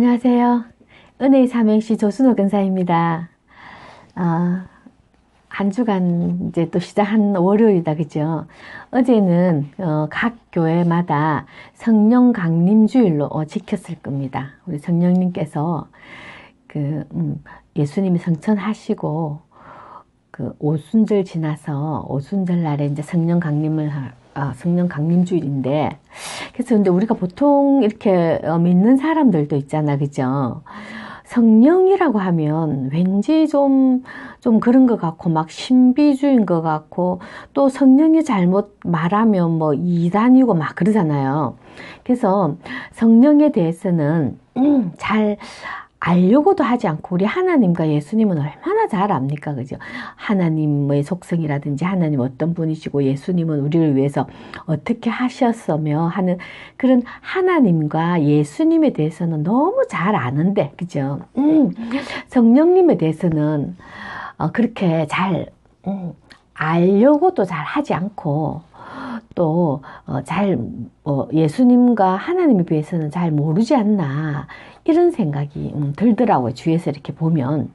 안녕하세요. 은혜의 삼행시 조순호 근사입니다. 한 주간 이제 또 시작한 월요일이다, 그죠? 어제는 각 교회마다 성령 강림주일로 지켰을 겁니다. 우리 성령님께서 예수님이 성천하시고 그 오순절 지나서 오순절 날에 이제 성령 강림주일인데, 그래서 근데 우리가 보통 이렇게 믿는 사람들도 있잖아, 그죠? 성령이라고 하면 왠지 좀 그런 것 같고, 막 신비주의인 것 같고, 또 성령이 잘못 말하면 뭐 이단이고 막 그러잖아요. 그래서 성령에 대해서는 잘 알려고도 하지 않고, 우리 하나님과 예수님은 얼마나 잘 압니까? 그죠? 하나님의 속성이라든지 하나님 어떤 분이시고 예수님은 우리를 위해서 어떻게 하셨으며 하는 그런 하나님과 예수님에 대해서는 너무 잘 아는데, 그죠? 성령님에 대해서는 그렇게 잘 알려고도 잘 하지 않고, 또 예수님과 하나님에 비해서는 잘 모르지 않나, 이런 생각이 들더라고요, 주위에서 이렇게 보면.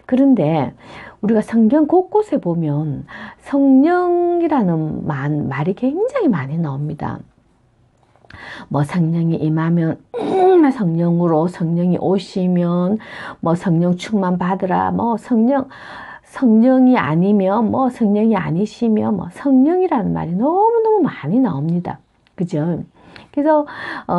그런데 우리가 성경 곳곳에 보면 성령이라는 말이 굉장히 많이 나옵니다. 뭐 성령이 임하면 성령으로, 성령이 오시면 뭐 성령 충만 받으라, 뭐 성령이 아니면 뭐 성령이 아니시면 뭐 성령이라는 말이 너무너무 많이 나옵니다. 그죠? 그래서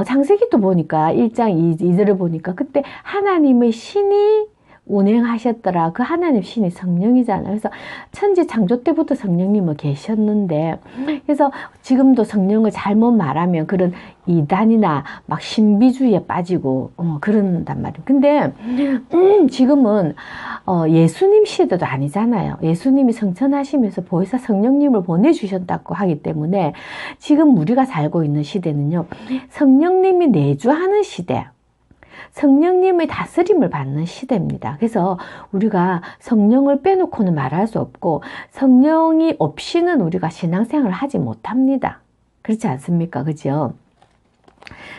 창세기도 보니까 1장 2절을 보니까 그때 하나님의 신이 운행하셨더라. 그 하나님 신이 성령이잖아요. 그래서 천지 창조 때부터 성령님은 계셨는데, 그래서 지금도 성령을 잘못 말하면 그런 이단이나 막 신비주의에 빠지고 그런단 말이에요. 근데 지금은 예수님 시대도 아니잖아요. 예수님이 성천하시면서 보혜사 성령님을 보내주셨다고 하기 때문에 지금 우리가 살고 있는 시대는요, 성령님이 내주하는 시대, 성령님의 다스림을 받는 시대입니다. 그래서 우리가 성령을 빼놓고는 말할 수 없고, 성령이 없이는 우리가 신앙생활을 하지 못합니다. 그렇지 않습니까? 그죠?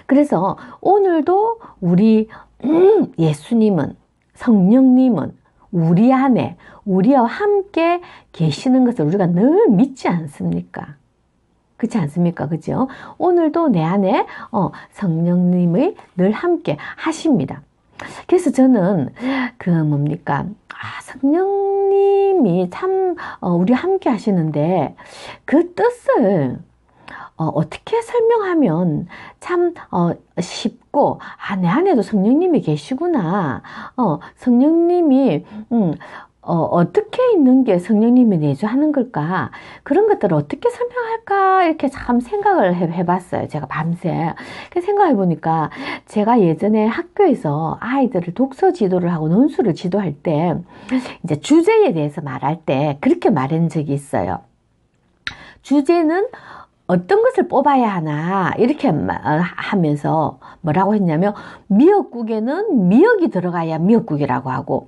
그래서 오늘도 우리 예수님은, 성령님은 우리 안에, 우리와 함께 계시는 것을 우리가 늘 믿지 않습니까? 그렇지 않습니까? 그죠? 오늘도 내 안에 성령님이 늘 함께 하십니다. 그래서 저는 성령님이 참 우리와 함께 하시는데 그 뜻을 어떻게 설명하면 참 쉽고, 내 안에도 성령님이 계시구나, 성령님이 어떻게 있는 게 성령님이 내주하는 걸까? 그런 것들을 어떻게 설명할까? 이렇게 참 생각을 해봤어요. 제가 밤새. 생각해 보니까 제가 예전에 학교에서 아이들을 독서 지도를 하고 논술을 지도할 때 이제 주제에 대해서 말할 때 그렇게 말한 적이 있어요. 주제는 어떤 것을 뽑아야 하나, 이렇게 하면서 뭐라고 했냐면, 미역국에는 미역이 들어가야 미역국이라고 하고,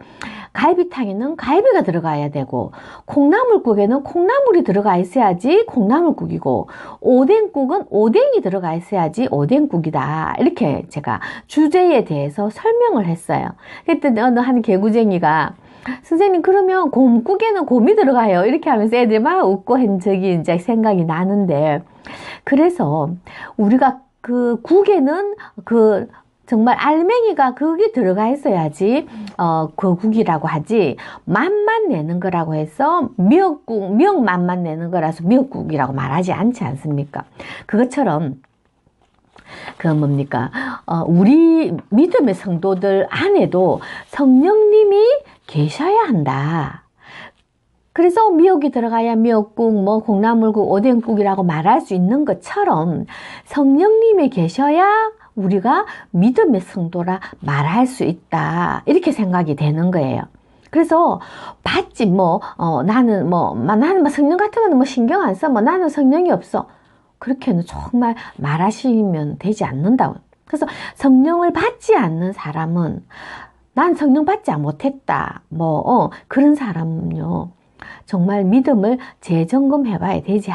갈비탕에는 갈비가 들어가야 되고, 콩나물국에는 콩나물이 들어가 있어야지 콩나물국이고, 오뎅국은 오뎅이 들어가 있어야지 오뎅국이다. 이렇게 제가 주제에 대해서 설명을 했어요. 그랬더니 어느 한 개구쟁이가, 선생님, 그러면 곰국에는 곰이 들어가요, 이렇게 하면서 애들이 막 웃고 한 적이 이제 생각이 나는데, 그래서 우리가 그 국에는 정말 알맹이가 그게 들어가 있어야지 그 국이라고 하지, 맛만 내는 거라고 해서 미역 맛만 내는 거라서 미역국이라고 말하지 않지 않습니까? 그것처럼 우리 믿음의 성도들 안에도 성령님이 계셔야 한다. 그래서 미역이 들어가야 미역국, 뭐 콩나물국, 오뎅국이라고 말할 수 있는 것처럼 성령님이 계셔야 우리가 믿음의 성도라 말할 수 있다. 이렇게 생각이 되는 거예요. 그래서 나는 성령 같은 거는 신경 안 써. 나는 성령이 없어. 그렇게는 정말 말하시면 되지 않는다고. 그래서 성령을 받지 않는 사람은, 난 성령 받지 못했다, 그런 사람은요, 정말 믿음을 재점검해봐야 되지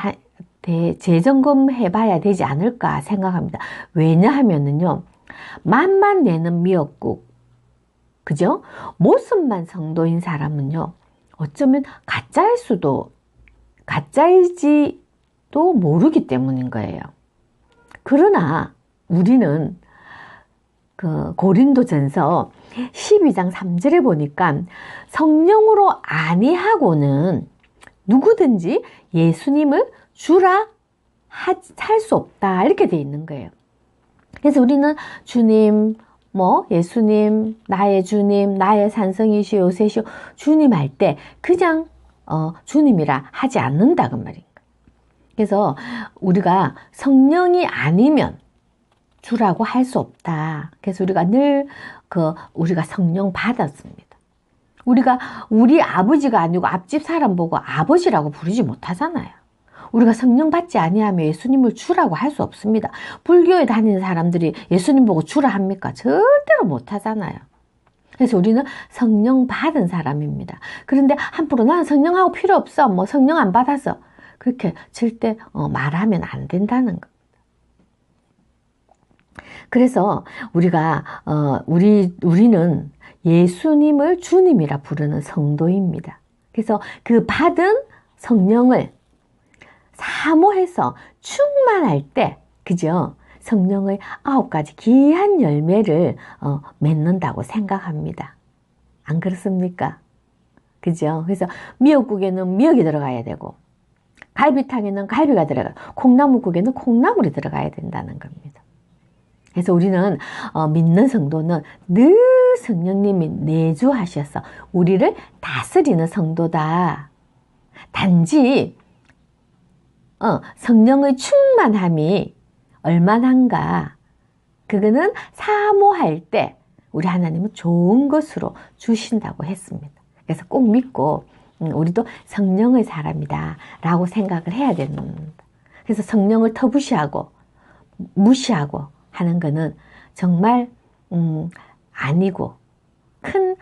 않을까 생각합니다. 왜냐하면은요, 맛만 내는 미역국, 그죠? 모습만 성도인 사람은요, 어쩌면 가짜일지도 모르기 때문인 거예요. 그러나 우리는 그 고린도전서 12장 3절에 보니까 성령으로 아니하고는 누구든지 예수님을 주라 할 수 없다, 이렇게 돼 있는 거예요. 그래서 우리는 주님, 예수님, 나의 주님, 나의 산성이시오, 요새시오, 주님 할 때 그냥 주님이라 하지 않는다, 그 말인 거예요. 그래서 우리가 성령이 아니면 주라고 할 수 없다. 그래서 우리가 늘 우리가 성령 받았습니다. 우리가 우리 아버지가 아니고 앞집 사람 보고 아버지라고 부르지 못하잖아요. 우리가 성령 받지 아니하면 예수님을 주라고 할 수 없습니다. 불교에 다니는 사람들이 예수님 보고 주라 합니까? 절대로 못하잖아요. 그래서 우리는 성령 받은 사람입니다. 그런데 한풀로 나는 성령하고 필요 없어, 성령 안 받았어, 그렇게 절대 말하면 안 된다는 거. 그래서 우리는 예수님을 주님이라 부르는 성도입니다. 그래서 그 받은 성령을 사모해서 충만할 때, 그죠? 성령의 9가지 귀한 열매를 맺는다고 생각합니다. 안 그렇습니까? 그죠? 그래서 미역국에는 미역이 들어가야 되고, 갈비탕에는 갈비가 들어가고, 콩나물국에는 콩나물이 들어가야 된다는 겁니다. 그래서 우리는 믿는 성도는 늘 성령님이 내주하셔서 우리를 다스리는 성도다. 단지 성령의 충만함이 얼마나인가, 그거는 사모할 때 우리 하나님은 좋은 것으로 주신다고 했습니다. 그래서 꼭 믿고 우리도 성령의 사람이다 라고 생각을 해야 됩니다. 그래서 성령을 터부시하고 무시하고 하는 거는 정말 아니고 큰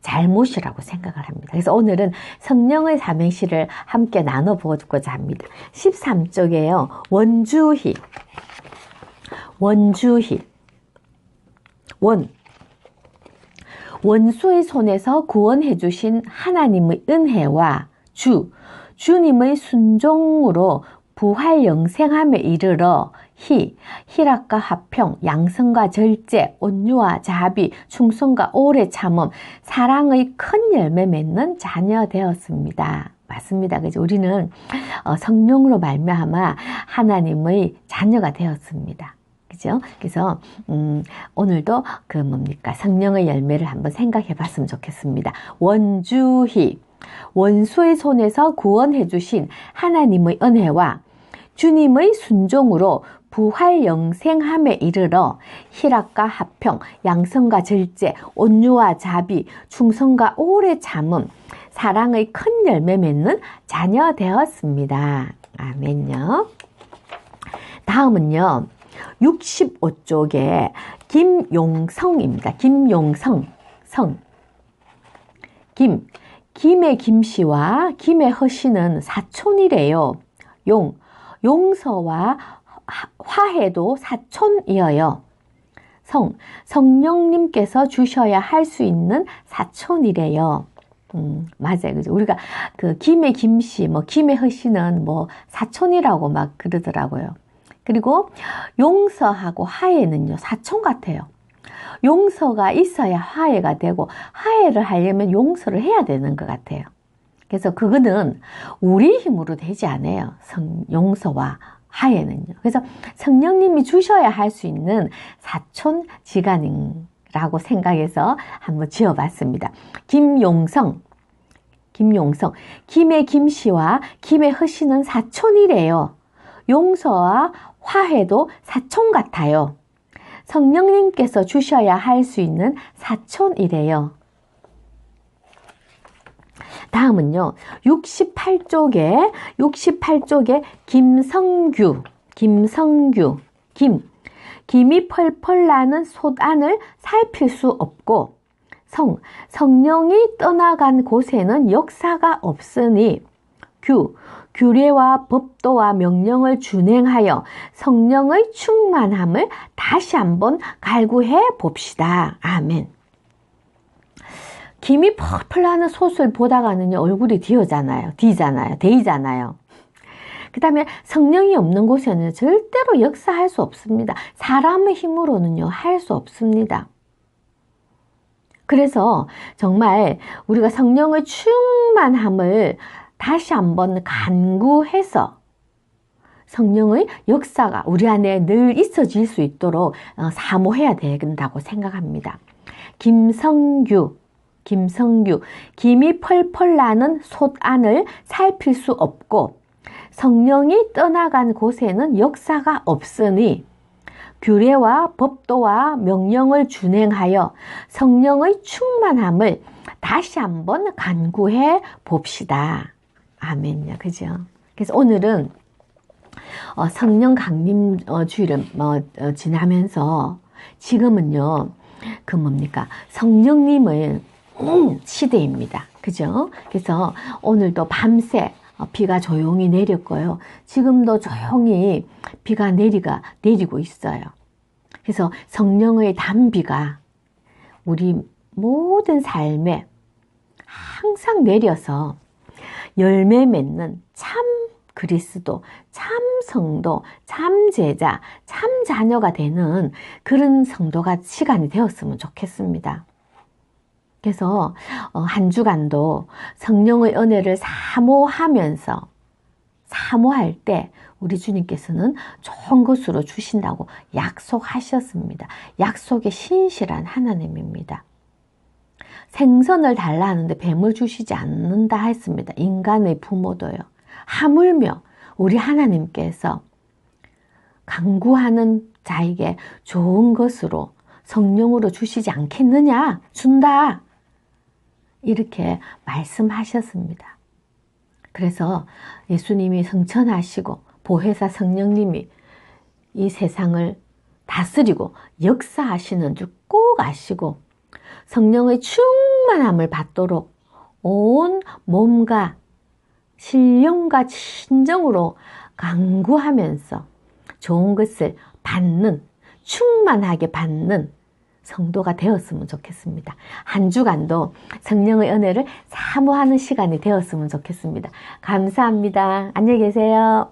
잘못이라고 생각을 합니다. 그래서 오늘은 성령의 삼행시를 함께 나눠보고자 합니다. 13쪽에요. 원주희. 원수의 손에서 구원해 주신 하나님의 은혜와 주님의 순종으로 부활 영생함에 이르러 희락과 화평, 양성과 절제, 온유와 자비, 충성과 오래 참음, 사랑의 큰 열매 맺는 자녀 되었습니다. 맞습니다. 그죠? 우리는 성령으로 말미암아 하나님의 자녀가 되었습니다. 그죠? 그래서 오늘도 성령의 열매를 한번 생각해 봤으면 좋겠습니다. 원주희, 원수의 손에서 구원해 주신 하나님의 은혜와 주님의 순종으로 부활 영생함에 이르러 희락과 화평, 양성과 절제, 온유와 자비, 충성과 오래 참음, 사랑의 큰 열매 맺는 자녀 되었습니다. 아멘요. 다음은요, 65쪽에 김용성입니다. 김용성, 김의 김씨와 김의 허씨는 사촌이래요. 용서와 화해도 사촌이어요. 성령님께서 주셔야 할 수 있는 사촌이래요. 맞아요. 그죠? 우리가 김의 김씨, 김의 허씨는 사촌이라고 막 그러더라고요. 그리고 용서하고 화해는요, 사촌 같아요. 용서가 있어야 화해가 되고, 화해를 하려면 용서를 해야 되는 것 같아요. 그래서 그거는 우리 힘으로 되지 않아요. 용서와 화해는요. 그래서 성령님이 주셔야 할 수 있는 사촌지간이라고 생각해서 한번 지어봤습니다. 김용성. 김의 김씨와 김의 허씨는 사촌이래요. 용서와 화해도 사촌 같아요. 성령님께서 주셔야 할 수 있는 사촌이래요. 다음은요, 68쪽에 김성규. 김이 펄펄 나는 솥안을 살필 수 없고, 성령이 떠나간 곳에는 역사가 없으니, 규례와 법도와 명령을 준행하여 성령의 충만함을 다시 한번 갈구해 봅시다. 아멘. 김이 펄펄 나는 솥을 보다가는요, 얼굴이 디잖아요. 그 다음에 성령이 없는 곳에는 절대로 역사할 수 없습니다. 사람의 힘으로는요, 할 수 없습니다. 그래서 정말 우리가 성령의 충만함을 다시 한번 간구해서 성령의 역사가 우리 안에 늘 있어질 수 있도록 사모해야 된다고 생각합니다. 김성규, 김이 펄펄 나는 솥 안을 살필 수 없고 성령이 떠나간 곳에는 역사가 없으니 규례와 법도와 명령을 준행하여 성령의 충만함을 다시 한번 간구해 봅시다. 아멘요. 그죠? 그래서 오늘은 성령 강림 주일을 지나면서 지금은요, 성령님의 시대입니다. 그죠? 그래서 오늘도 밤새 비가 조용히 내렸고요. 지금도 조용히 비가 내리고 있어요. 그래서 성령의 단비가 우리 모든 삶에 항상 내려서 열매 맺는 참 그리스도, 참 성도, 참 제자, 참 자녀가 되는 그런 시간이 되었으면 좋겠습니다. 그래서 한 주간도 성령의 은혜를 사모할 때 우리 주님께서는 좋은 것으로 주신다고 약속하셨습니다. 약속에 신실한 하나님입니다. 생선을 달라 하는데 뱀을 주시지 않는다 했습니다. 인간의 부모도요. 하물며 우리 하나님께서 간구하는 자에게 좋은 것으로 성령으로 주시지 않겠느냐? 준다. 이렇게 말씀하셨습니다. 그래서 예수님이 성천하시고 보혜사 성령님이 이 세상을 다스리고 역사하시는 줄 꼭 아시고 성령의 충만함을 받도록 온 몸과 신령과 진정으로 간구하면서 좋은 것을 충만하게 받는 성도가 되었으면 좋겠습니다. 한 주간도 성령의 은혜를 사모하는 시간이 되었으면 좋겠습니다. 감사합니다. 안녕히 계세요.